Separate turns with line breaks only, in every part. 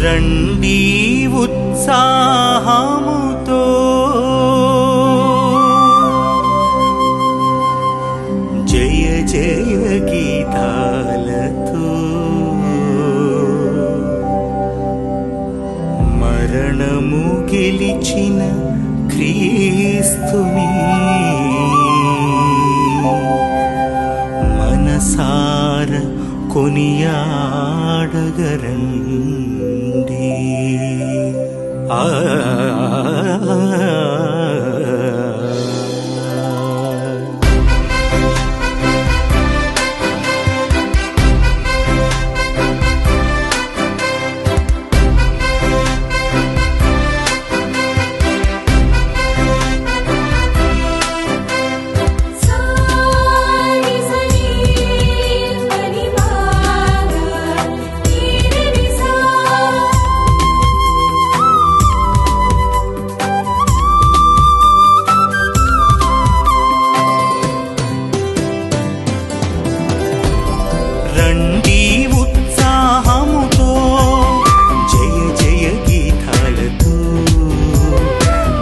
రండి ఉత్సాహముతో జయ జయ గీతాలతో మరణము గెలిచిన క్రీస్తుని మనసార కొనియాడగరండి. ఆ రండి ఉత్సాహముతో జయ జయ గీతాలతో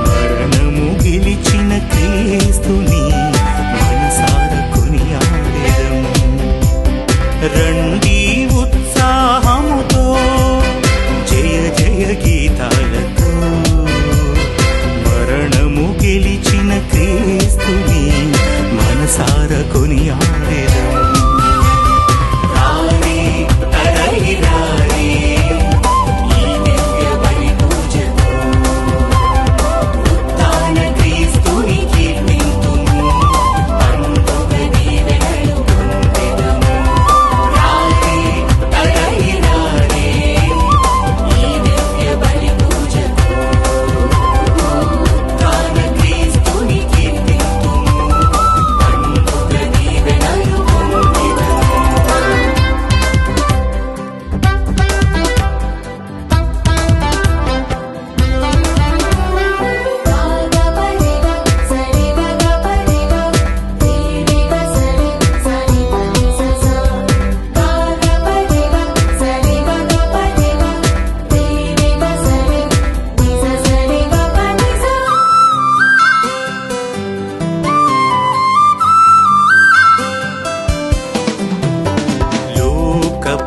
మరణము గెలిచిన క్రీస్తుని మనసార కొనియాడెదము. రండి ఉత్సాహముతో జయ జయ గీతాలతో మరణము గెలిచిన క్రీస్తుని మనసార కొనియాడెదము.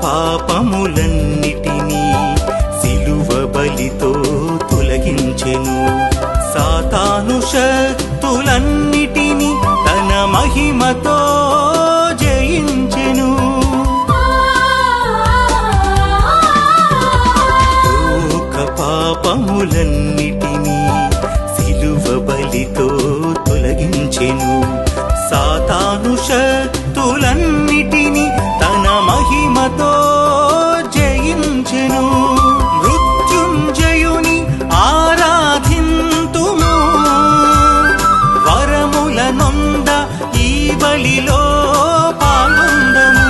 పాపములన్నిటినీ సిలువ బలితో తొలగించెను. సాతాను శక్తులన్నిటినీ తన మహిమతో జయించెను. లోక పాపములన్నిటినీ సిలువ బలితో తొలగించెను. సాతాను శక్తులన్నిటినీ తన మహిమతో జయించెను. మృత్యుంజయుని ఆరాధింతుము, వరముల నొంద ఈ బలిలో పాల్గొందము.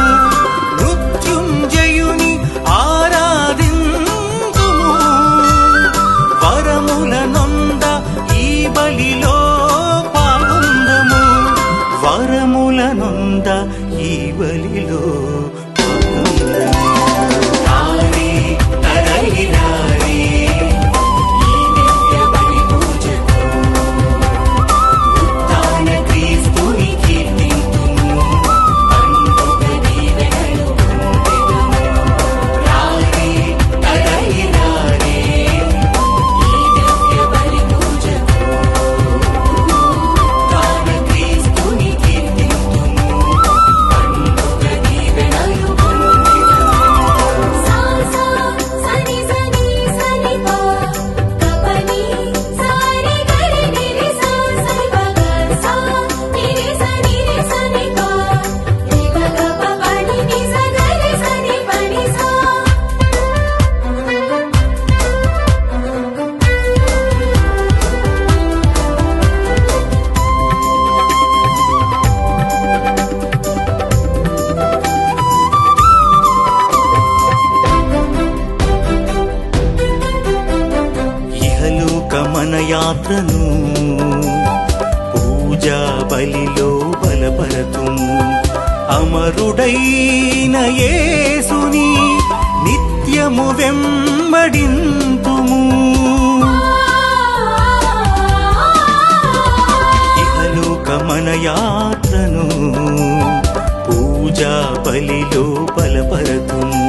మృత్యుంజయుని ఆరాధింతుము, వరముల నొంద ఈ బలిలో పాల్గొందము. వరముల నొంద ఈ బలిలో పాల్గొందము. యాత్రను పూజా బలిలో బలపరతుము. అమరుడైన యేసుని నిత్య నిత్యము వెంబడింతుము. ఇహలోక మన యాత్రను పూజా బలిలో బలపరతుము.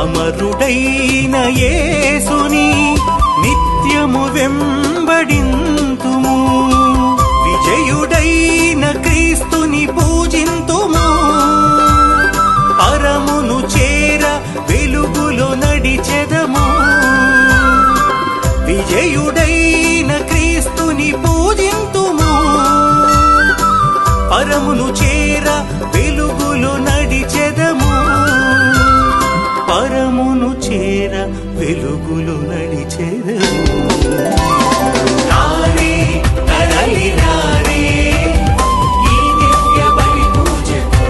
అమరుడైన యేసుని నిత్యము వెంబడింతుము. విజయుడైన క్రీస్తుని పూజింతుము. పరమును చేర వెలుగులో నడిచెదము. విజయుడైన క్రీస్తుని పూజింతుము. పరమును చేర వెలుగులో నడిచెదము. పరమును చేర వెలుగులో నడిచెదము. రారే తరలి రారే ఈ దివ్య బలి పూజకు.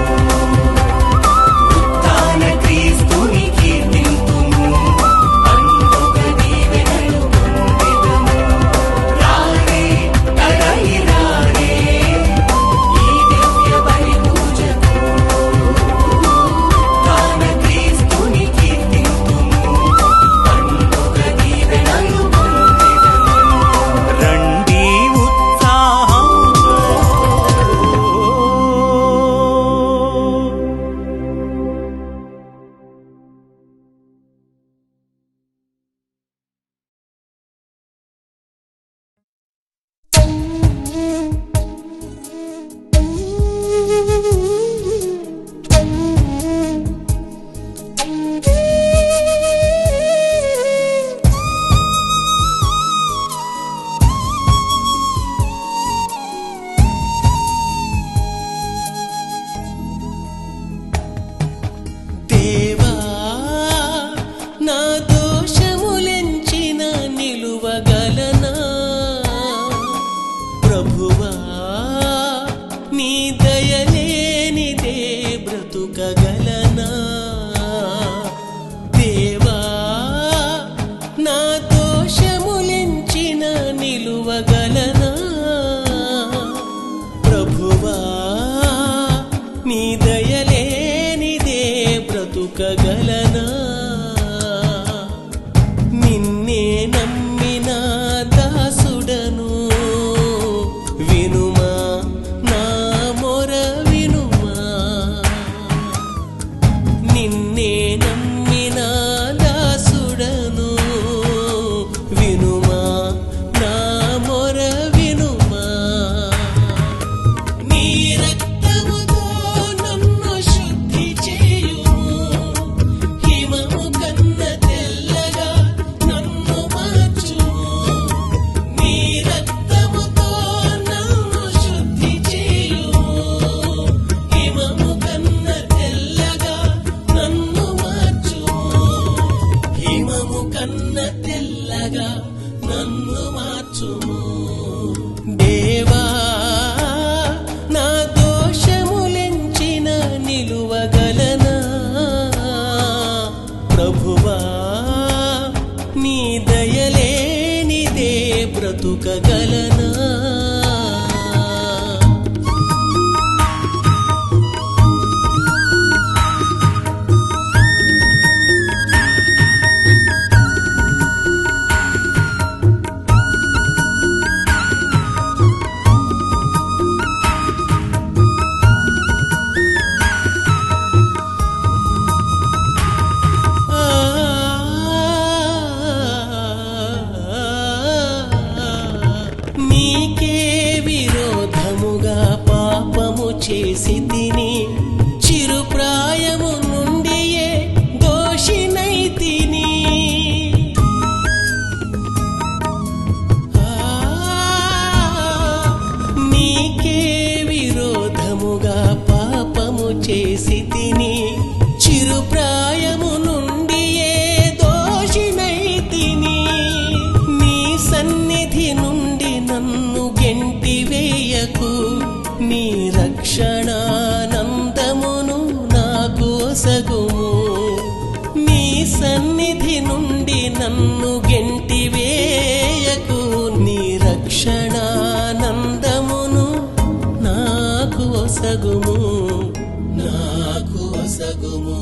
ఉత్థాన క్రీస్తుని కీర్తింతుము. పండుగ దీవెనలు పొందెదము. రారే తరలి రారే ఈ దివ్య బలి పూజకు. ఉత్థాన క్రీస్తుని కీర్తింతుము. పండుగ దీవెనలు పొందెదము. రండి ఉత్సాహంతో.
దేవా నా దోషములెంచిన నిలువగలనా? ప్రభువా నీ దయలేనిదే బ్రతుకగలనా? దేవా నా దోషములెంచిన నిలువగలనా? ప్రభువా నీ దయలేనిదే బ్రతుకగలనా? నిన్నే నమ్మిన దాసుడను వినుమా, నా మొర వినుమా. నిన్నే నమ్మిన దాసుడను వినుమా, నా మొర వినుమా. నీ రక్తముతో నన్ను శుద్ధి చేయుము. హిమము కన్న తెల్లగా నన్ను మార్చుము. నీ రక్తముతో నన్ను శుద్ధి చేయుము. హిమము కన్న తెల్లగా నన్ను మార్చుము. హిమము కన్న తెల్లగా నన్ను మార్చుము. దేవా నా దోషములెంచిన నిలువగలనా? ప్రభువా నీ దయలేనిదే బ్రతుకగలనా? నీకే విరోధముగా పాపము చేసి తిని చిరుప్రాయము నుండియే దోషినైతిని. నీకే విరోధముగా పాపము చేసి తిని చిరుప్రాయము నుండియే దోషినైతిని. నీ సన్నిధి నుండి నన్ను గెంటివేయకు. నీ రక్షణానందమును నాకు ఒసగుము. నీ సన్నిధి నుండి నన్ను గెంటివేయకు. నీ రక్షణానందమును నాకు ఒసగుము. నాకు ఒసగుము.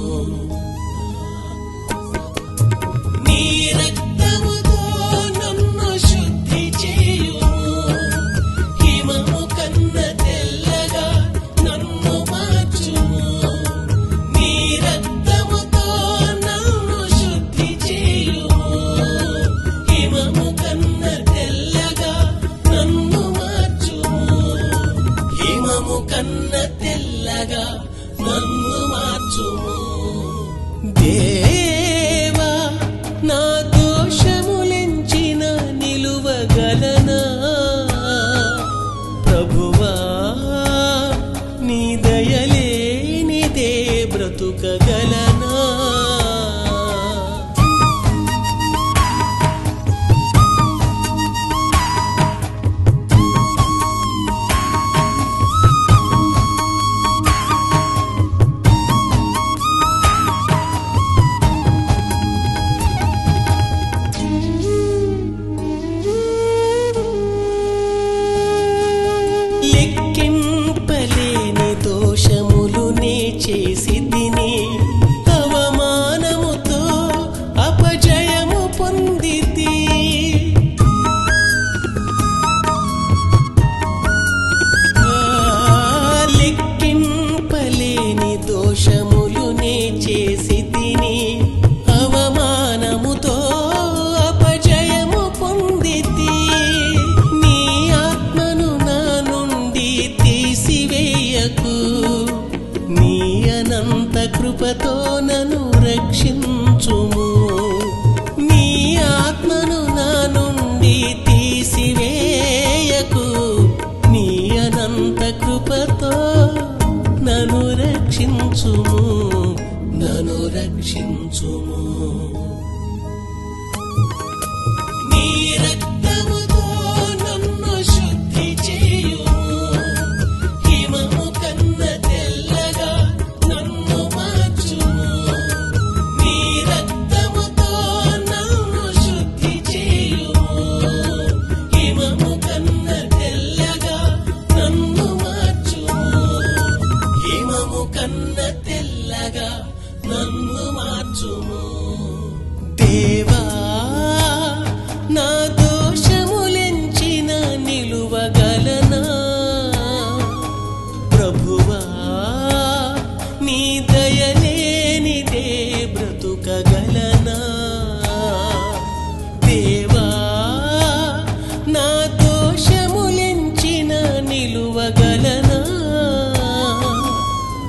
నిలువగలనా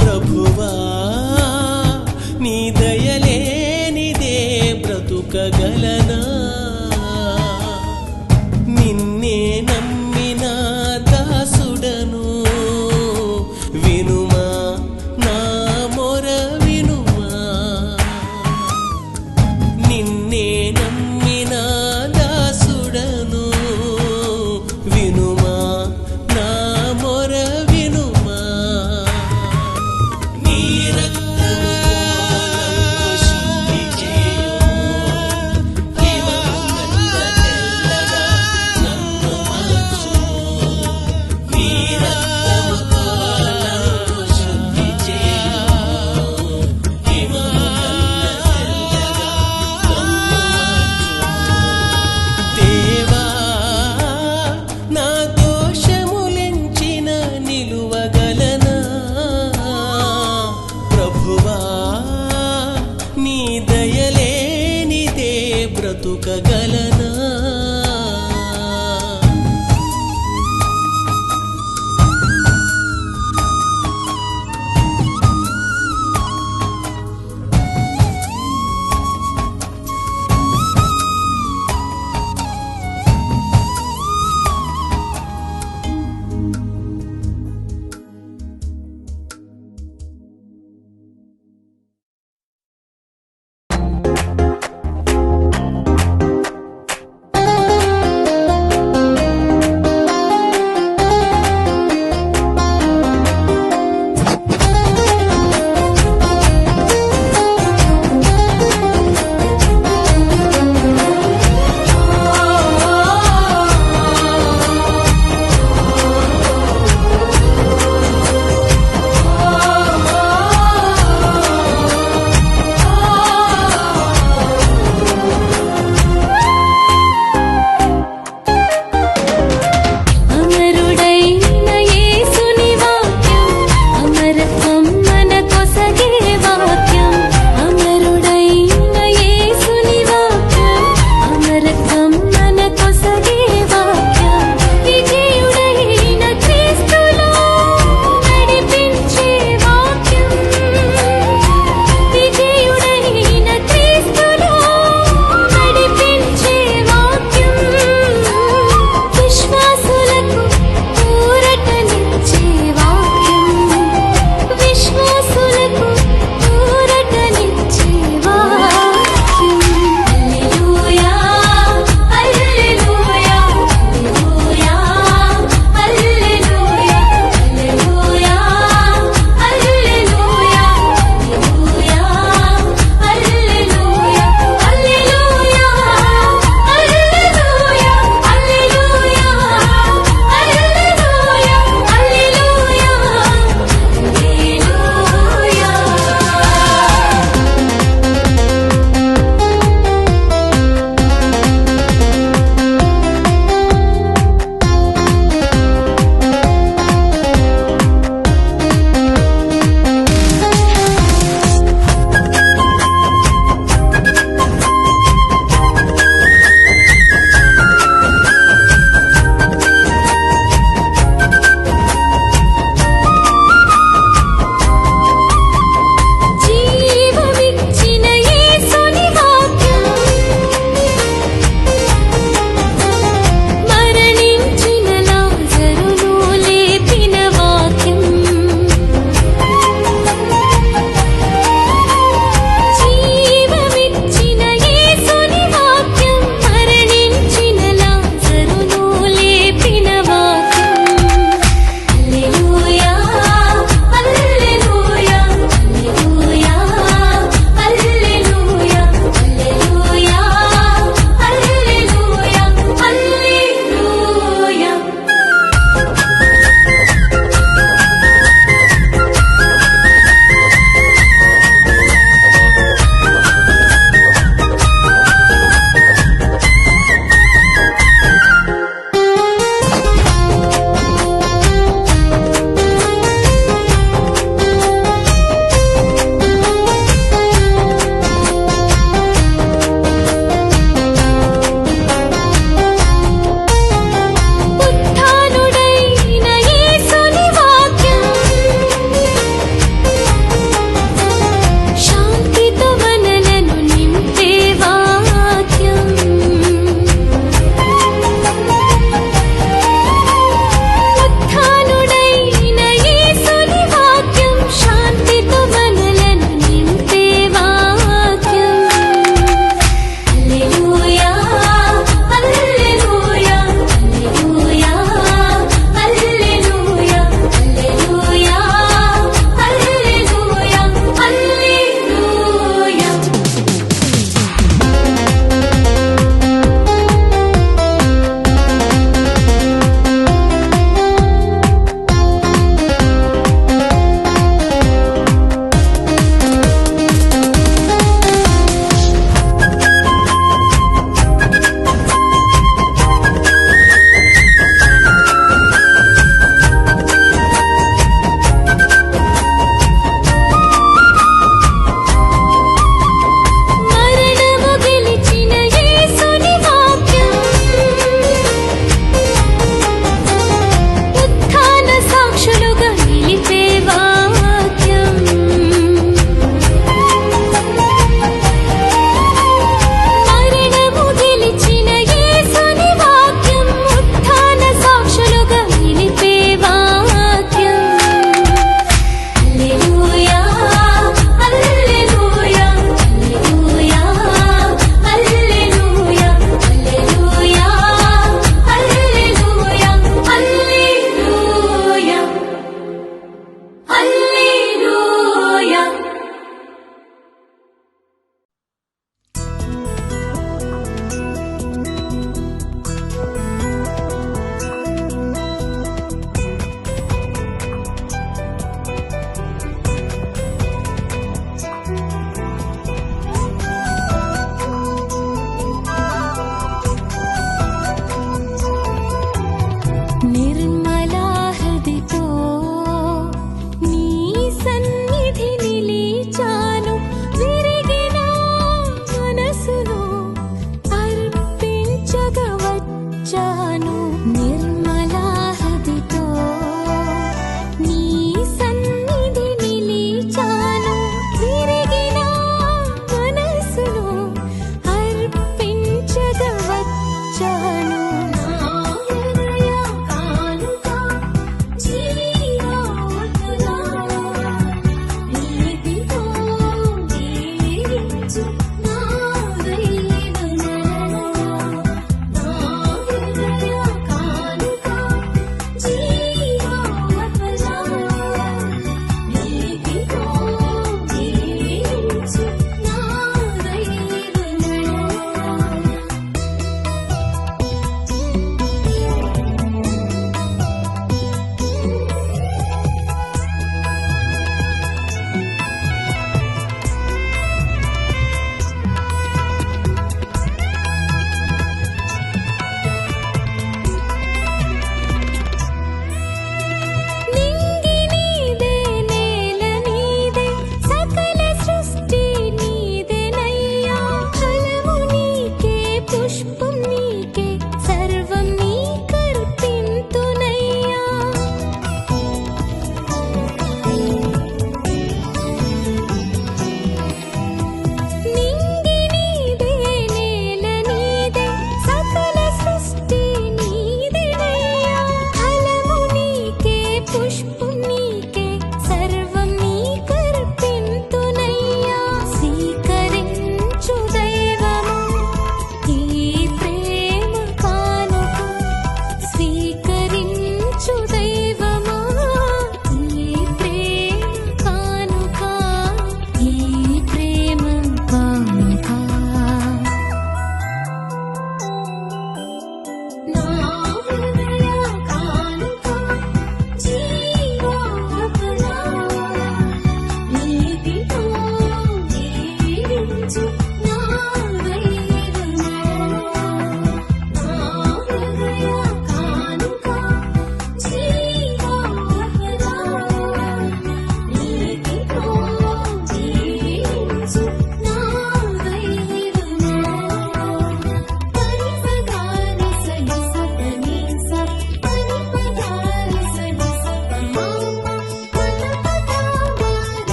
ప్రభువా నీ దయలేనిదే బ్రతుకగలనా నిన్నే నమ్మిన దాసుడను వినుమా నా మొర వినుమా నిన్నే నమ్మిన దాసుడను వినుమా నా మొర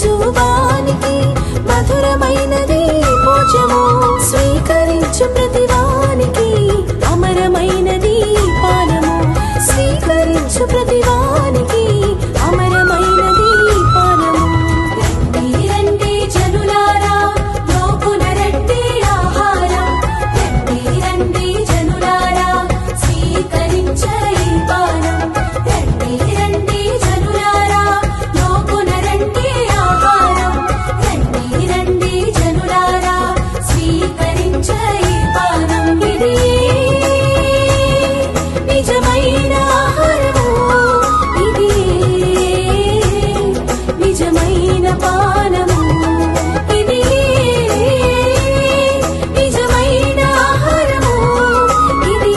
రోజువానికి మధురమైనది భోజము. స్వీకరించు ప్రతివానికి అమరమైనది పానము. స్వీకరించు ప్రతివానికి అమరమైనది పానము. రండి రండి జనులారా, లోకున రండి ఆహారం. రండి రండి జనులారా, స్వీకరించే ఈ పానం. రండి రండి జనులారా, లోకున రండి ఆహారం. రండి రండి జనులారా, స్వీకరించే ఈ పానం. ఇది నిజమైన ఆహారము, ఇది నిజమైన పానము. ఇది నిజమైన ఆహారము, ఇది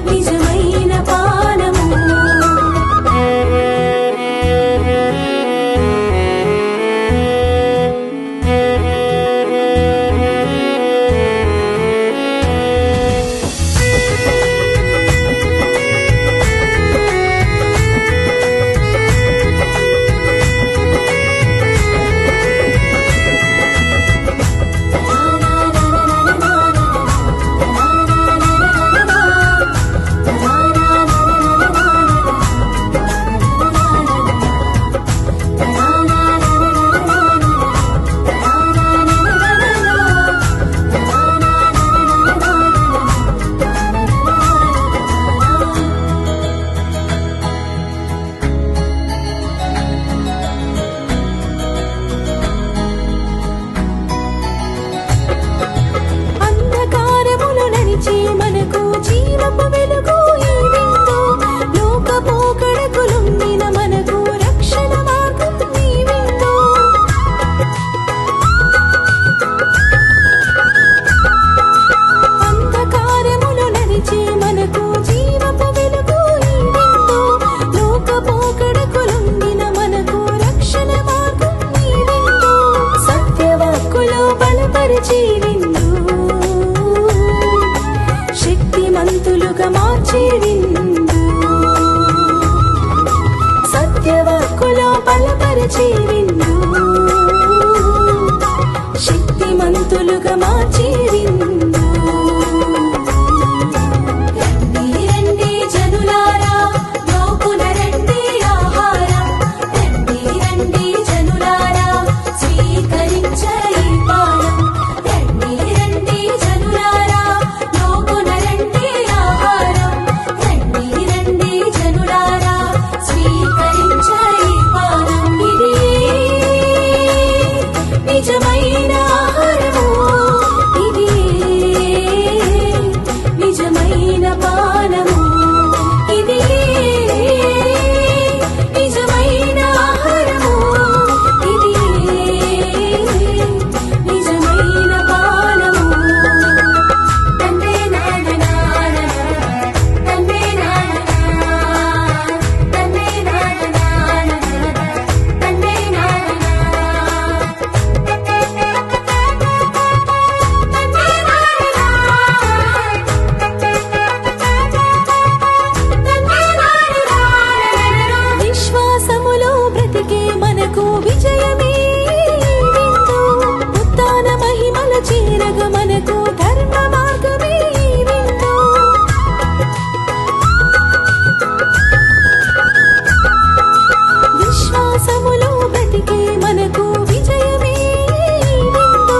నిజమైన పానము. అంధకారములో నడిచి మనకు జీవపు వెలుగు ఈ విందు. లోక పోకడకు లొంగిన మనకు రక్షణ మార్గం ఈ విందు. అంధకారములో నడిచి మనకు జీవపు వెలుగు ఈ విందు. లోక పోకడకు లొంగిన మనకు రక్షణ మార్గం ఈ విందు. సత్యవాక్కులో బలపరిచి విందు. శక్తిమంతులుగా మార్చే విందు. సత్యవాక్కులో బలపరిచే విందు. శక్తిమంతులుగా మార్చే విందు. రండి రండి జనులారా, లోకున రండి ఆహారం. రండి రండి జనులారా, స్వీకరించే ఈ పానం. రండి రండి జనులారా, లోకున రండి ఆహారం. రండి రండి జనులారా, స్వీకరించే ఈ పానం. ఇది నిజమైన ఆహారము, ఇది నిజమైన పానము. ఇది నిజమైన ఆహారము, ఇది నిజమైన పానము. తండ్రి నాన్న తండ్రి నాన్న తండ్రి నాన్న తండ్రి విశ్వాసములో బ్రతికే మనకు విజయమే విందు. ఉత్థాన మహిమల చేరగ మనకు ధర్మ మార్గమే విందు. విశ్వాసములో బ్రతికే మనకు విజయమే విందు.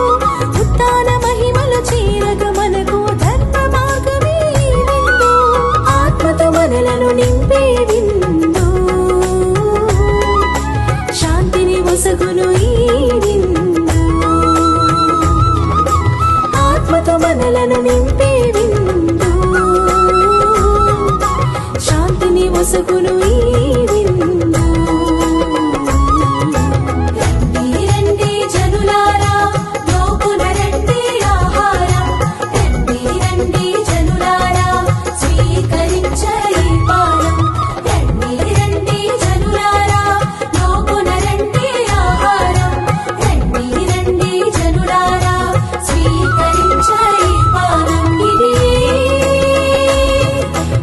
ఉత్థాన మహిమల చేరగ మనకు ధర్మ మార్గమే విందు. ఆత్మతో మనలను నింపే విందు. శాంతిని ఒసగును ఈ విందు. ఆత్మతో మనలను నింపే విందు. శాంతిని ఒసగును ఈ విందు. రండి రండి జనులారా, లోకున రండి ఆహారం. రండి రండి జనులారా, స్వీకరించే ఈ పానం. రండి రండి జనులారా, లోకున రండి ఆహారం. రండి రండి జనులారా, స్వీకరించే ఈ పానం. ఇది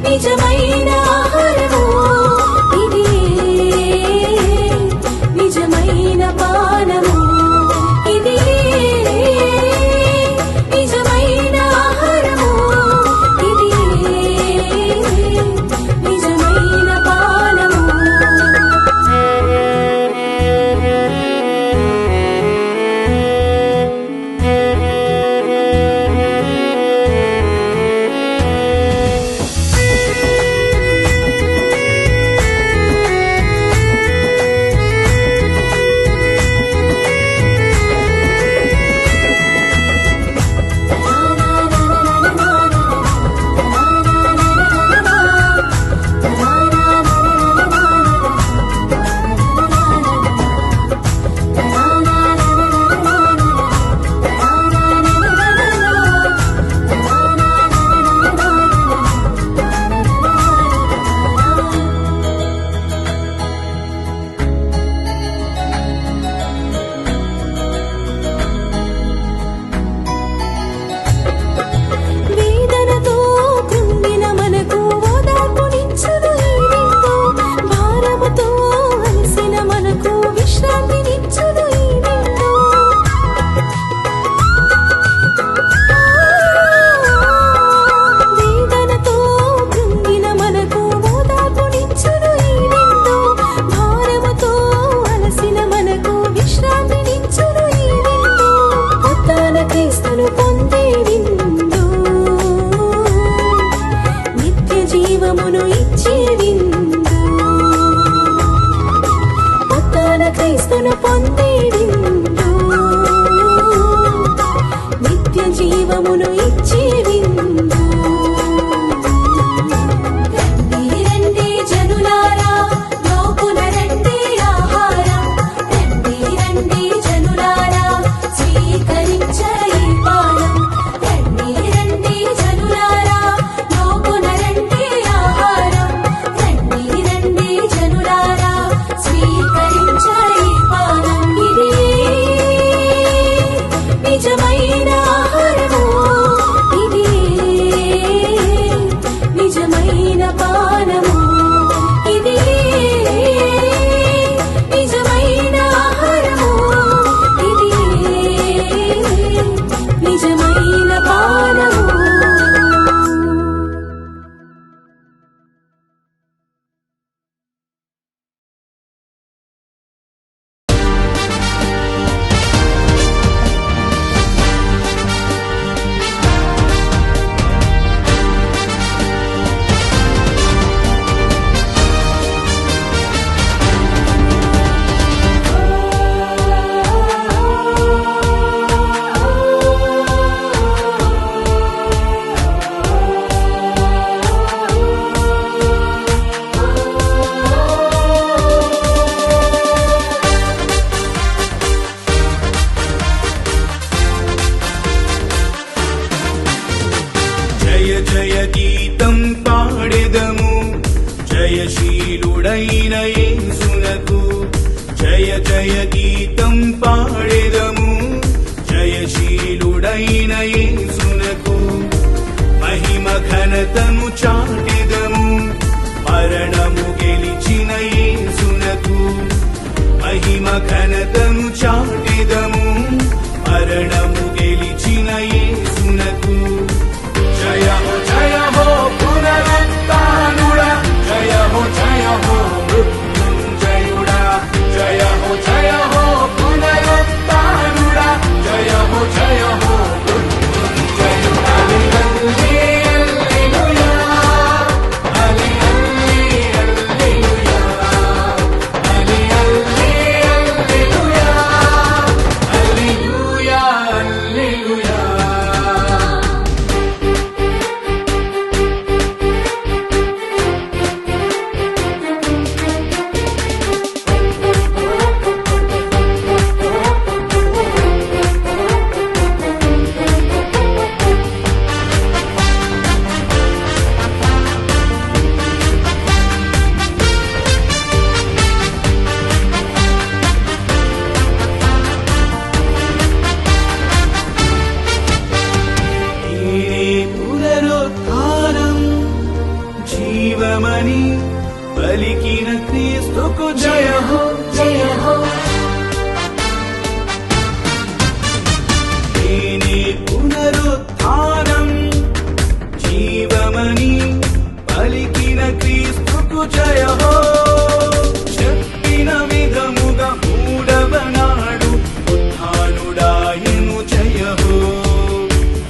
నిజమైన ఆహారము,
జయ గీతం పాడెదము జయశీలుడైన యేసునకు జయ జయ గీతం పాడెదము జయశీలుడైన యేసునకు మహిమ ఘనతను చాటెదము మరణము గెలిచిన యేసునకు మహిమ ఘనతను చాటెదము మరణము గెలిచిన యేసునకు జయ హో పునరుత్థానుడా జయ హో మృత్యుంజయుడా జయ హో పునరుత్థానుడా జయ హో మృత్యుంజయుడా హల్లెలూయా హల్లెలూయా హల్లెలూయా హల్లెలూయా హల్లెలూయా పునరుద్ధానం జీవమని పలికిన క్రీస్తుకు జయ హో
జయ హో
నేనే పునరుత్థానం జీవమని పలికిన క్రీస్తుకు జయ హో చెప్పిన విధముగా మూడవనాడు ఉత్థానుడాయను జయ హో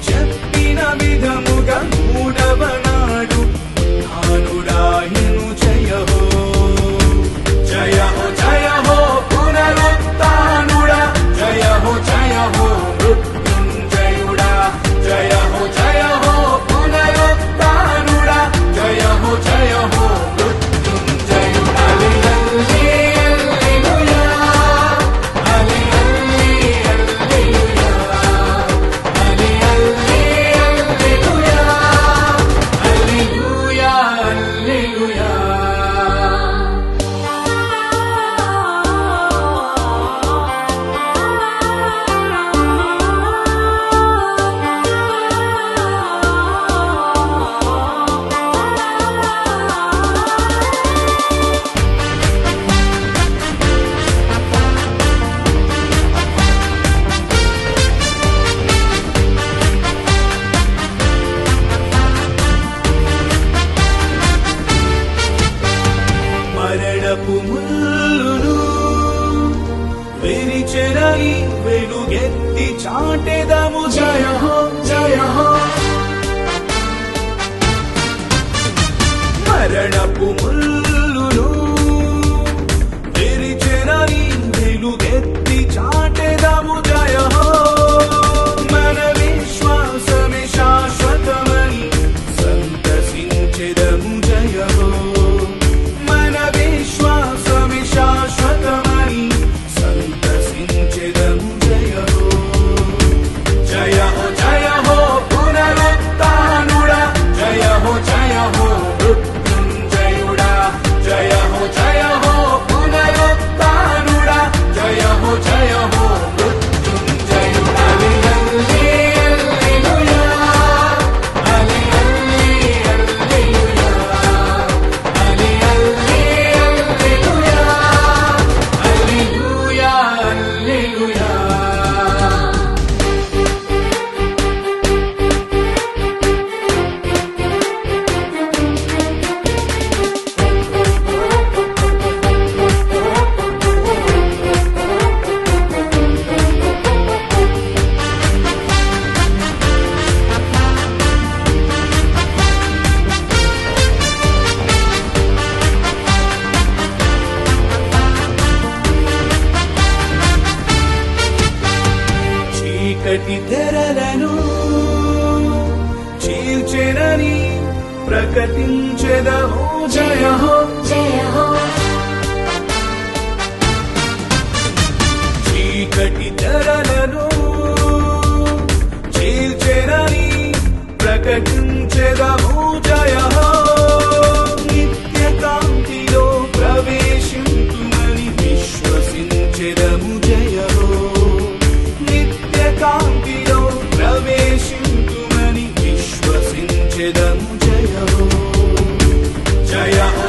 చెప్పిన విధముగా మూడవనాడు ఉత్థానుడాయను జయ హో పునరుత్థానుడా జయ హో మృత్యుంజయుడా జయ హో పునరుత్థానుడా జయ హో మృత్యుంజయుడా హల్లెలూయా హల్లెలూయా హల్లెలూయా హల్లెలూయా మరణపు ముల్లును విరిచెరని వెలుగెత్తి చాటెదము జయ హో మరణపు ముల్లును విరిచెరని వెలుగెత్తి చాటెదము జయ హో మన విశ్వాసమే శాశ్వతమని సంతసించెదము జయ హో మన విశ్వాసమే శాశ్వతమని సంతసించెదము జయ హో పునరుత్థానుడా జయ హో మృత్యుంజయుడా జయ హో పునరుత్థానుడా జయ హో మృత్యుంజయుడా హల్లెలూయా హల్లెలూయా హల్లెలూయా హల్లెలూయా చీకటి తెరలను చీల్చెనని ప్రకటించెదము జయ హో చీకటి తెరలను చీల్చెనని ప్రకటించెదము ప్రకటించెదము జయ హో నిత్య కాంతిలో ప్రవేశింతుమని విశ్వసించెదము జయ హో నిత్య కాంతిలో ప్రవేశింతుమని విశ్వసించెదము జయ హో జయ హో